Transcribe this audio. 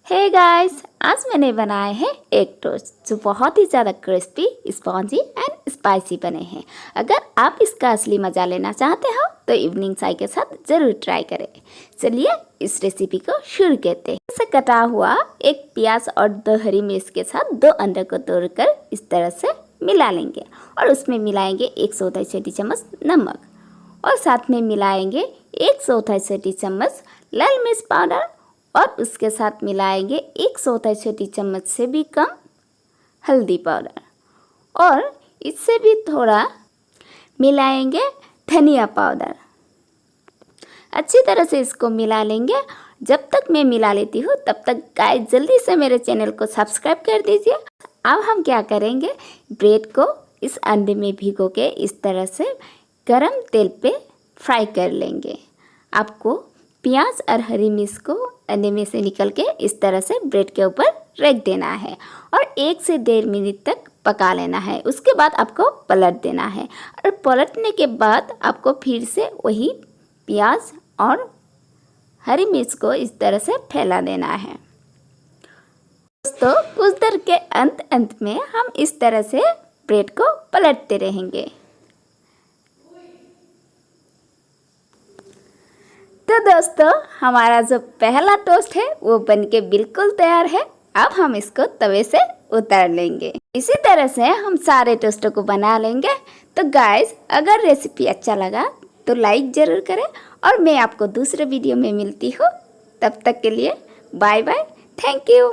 Hey guys, आज मैंने बनाए हैं एग टोस्ट जो बहुत ही ज़्यादा क्रिस्पी, स्पॉन्जी एंड स्पाइसी बने हैं। अगर आप इसका असली मज़ा लेना चाहते हो तो इवनिंग चाय के साथ ज़रूर ट्राई करें। चलिए इस रेसिपी को शुरू करते हैं। इसे कटा हुआ एक प्याज और 2 हरी मिर्च के साथ 2 अंडे को तोड़कर इस तरह से मिला लेंगे और उसमें मिलाएंगे 1 चौथाई छोटी चम्मच नमक और साथ में मिलाएंगे 1 चौथाई छोटी चम्मच लाल मिर्च पाउडर और उसके साथ मिलाएंगे 1 चौथाई छोटी चम्मच से भी कम हल्दी पाउडर और इससे भी थोड़ा मिलाएंगे धनिया पाउडर। अच्छी तरह से इसको मिला लेंगे। जब तक मैं मिला लेती हूँ तब तक गाइस जल्दी से मेरे चैनल को सब्सक्राइब कर दीजिए। अब हम क्या करेंगे, ब्रेड को इस अंडे में भिगो के इस तरह से गरम तेल पे फ्राई कर लेंगे। आपको प्याज और हरी मिर्च को अंडे में से निकल के इस तरह से ब्रेड के ऊपर रख देना है और 1 से 1.5 मिनट तक पका लेना है। उसके बाद आपको पलट देना है और पलटने के बाद आपको फिर से वही प्याज और हरी मिर्च को इस तरह से फैला देना है। दोस्तों, कुछ देर के अंत में हम इस तरह से ब्रेड को पलटते रहेंगे। तो दोस्तों, हमारा जो पहला टोस्ट है वो बनके बिल्कुल तैयार है। अब हम इसको तवे से उतार लेंगे। इसी तरह से हम सारे टोस्टों को बना लेंगे। तो गाइस, अगर रेसिपी अच्छा लगा तो लाइक ज़रूर करें और मैं आपको दूसरे वीडियो में मिलती हूँ। तब तक के लिए बाय बाय, थैंक यू।